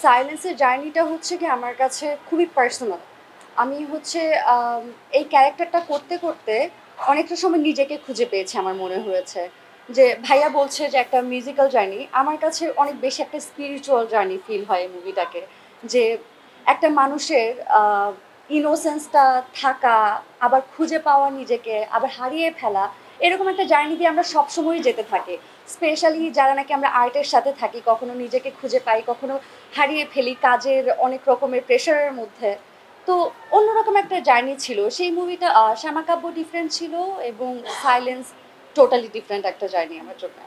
সাইলেন্সের জার্নিটা হচ্ছে কি আমার কাছে খুবই পার্সোনাল। আমি হচ্ছে এই ক্যারেক্টারটা করতে করতে অনেকটা সময় নিজেকে খুঁজে পেয়েছি আমার মনে হয়েছে। যে ভাইয়া বলছে যে একটা মিউজিক্যাল জার্নি, আমার কাছে অনেক বেশি একটা স্পিরিচুয়াল জার্নি ফিল হয় এই মুভিটাকে। যে একটা মানুষের ইনোসেন্সটা থাকা, আবার খুঁজে পাওয়া নিজেকে, আবার হারিয়ে ফেলা, এরকম একটা জার্নি দিয়ে আমরা সবসময়ই যেতে থাকি। স্পেশালি যারা নাকি আমরা আর্টের সাথে থাকি, কখনো নিজেকে খুঁজে পাই, কখনো হারিয়ে ফেলি কাজের অনেক রকমের প্রেশারের মধ্যে। তো অন্যরকম একটা জার্নি ছিল সেই মুভিটা। শ্যামাকাব্য ডিফারেন্ট ছিল এবং সাইলেন্স টোটালি ডিফারেন্ট একটা জার্নি আমার জন্য।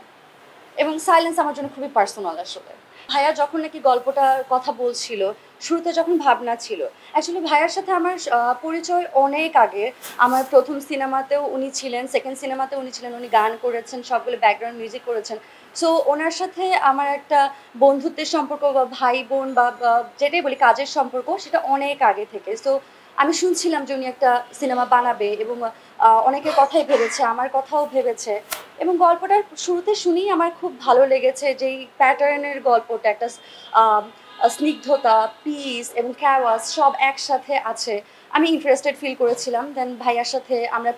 এবং সাইলেন্স আমার জন্য খুবই পার্সোনাল আসলে। ভাইয়া যখন নাকি গল্পটার কথা বলছিল, শুরুতে যখন ভাবনা ছিল, অ্যাকচুয়ালি ভাইয়ার সাথে আমার পরিচয় অনেক আগে। আমার প্রথম সিনেমাতেও উনি ছিলেন, সেকেন্ড সিনেমাতেও উনি ছিলেন, উনি গান করেছেন, সবগুলো ব্যাকগ্রাউন্ড মিউজিক করেছেন। সো ওনার সাথে আমার একটা বন্ধুত্বের সম্পর্ক বা ভাই বোন বা যেটাই বলি কাজের সম্পর্ক, সেটা অনেক আগে থেকে। সো আমি শুনছিলাম যে উনি একটা সিনেমা বানাবে এবং অনেকের কথাই ভেবেছে, আমার কথাও ভেবেছে। এবং গল্পটার শুরুতে শুনেই আমার খুব ভালো লেগেছে যেই প্যাটার্নের গল্পটা, একটা আহ, স্নিগ্ধতা, পিস এবং ক্যাওয়াস সব একসাথে আছে। আমি ইন্টারেস্টেড ফিল করেছিলাম। দেন ভাইয়ার সাথে আমরা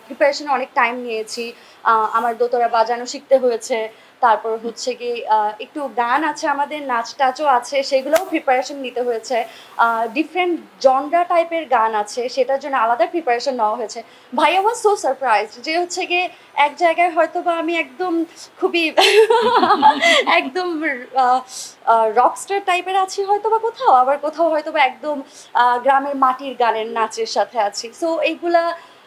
প্রিপারেশনে অনেক টাইম নিয়েছি। আমার দোতরা বাজানো শিখতে হয়েছে। তারপর হচ্ছে কি একটু গান আছে, আমাদের নাচ টাচও আছে, সেগুলোও প্রিপারেশন নিতে হয়েছে। ডিফারেন্ট জনরা টাইপের গান আছে, সেটার জন্য আলাদা প্রিপারেশন নেওয়া হয়েছে। ভাইয়া ওয়াজ সো সারপ্রাইজ যে হচ্ছে গিয়ে এক জায়গায় হয়তো বা আমি একদম খুবই একদম রকস্টার টাইপের আছি হয়তো বা কোথাও, আবার কোথাও হয়তো বা একদম গ্রামের মাটির গানের নাচের সাথে আছি। সো এইগুলা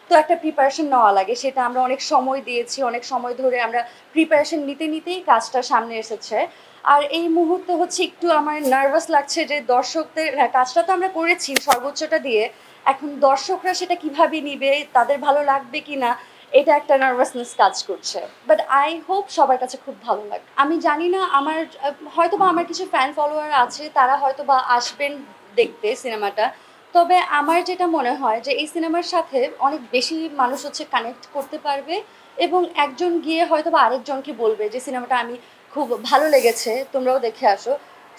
তো একটা প্রিপারেশন নেওয়া লাগে, সেটা আমরা অনেক সময় দিয়েছি, অনেক সময় ধরে আমরা প্রিপারেশন নিতে নিতেই কাজটা সামনে এসেছে। আর এই মুহূর্তে হচ্ছে একটু আমার নার্ভাস লাগছে যে দর্শকদের, হ্যাঁ কাজটা তো আমরা করেছি সর্বোচ্চটা দিয়ে, এখন দর্শকরা সেটা কিভাবে নিবে, তাদের ভালো লাগবে কি না, এটা একটা নার্ভাসনেস কাজ করছে। বাট আই হোপ সবার কাছে খুব ভালো লাগবে। আমি জানি না, আমার হয়তো বা আমার কিছু ফ্যান ফলোয়ার আছে, তারা হয়তো বা আসবেন দেখতে সিনেমাটা। তবে আমার যেটা মনে হয় যে এই সিনেমার সাথে অনেক বেশি মানুষ হচ্ছে কানেক্ট করতে পারবে এবং একজন গিয়ে হয়তো বা আরেকজনকে বলবে যে সিনেমাটা আমি খুব ভালো লেগেছে, তোমরাও দেখে আসো।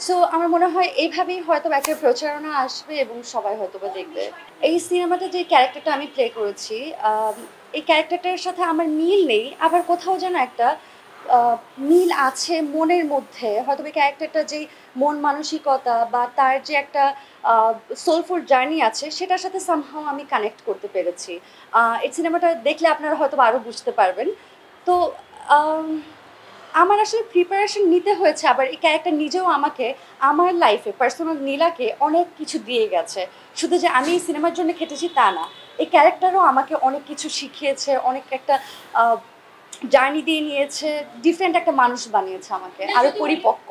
সো আমার মনে হয় এইভাবেই হয়তো একটা প্রচারণা আসবে এবং সবাই হয়তো বা দেখবে। এই সিনেমাটা যে ক্যারেক্টারটা আমি প্লে করেছি, এই ক্যারেক্টারটার সাথে আমার মিল নেই, আবার কোথাও যেন একটা আহ, মিল আছে মনের মধ্যে। হয়তো এই ক্যারেক্টারটা যেই মন মানসিকতা বা তার যে একটা সোলফুল জার্নি আছে, সেটার সাথে সামহাও আমি কানেক্ট করতে পেরেছি। এই সিনেমাটা দেখলে আপনারা হয়তো আরও বুঝতে পারবেন। তো আম, আমার আসলে প্রিপারেশন নিতে হয়েছে, আবার এই ক্যারেক্টার নিজেও আমাকে আমার লাইফে পার্সোনাল নীলাকে অনেক কিছু দিয়ে গেছে। শুধু যে আমি এই সিনেমার জন্য খেটেছি তা না, এই ক্যারেক্টারও আমাকে অনেক কিছু শিখিয়েছে, অনেক একটা জার্নি দিয়ে নিয়েছে, ডিফারেন্ট একটা মানুষ বানিয়েছে আমাকে আরো পরিপক্ক।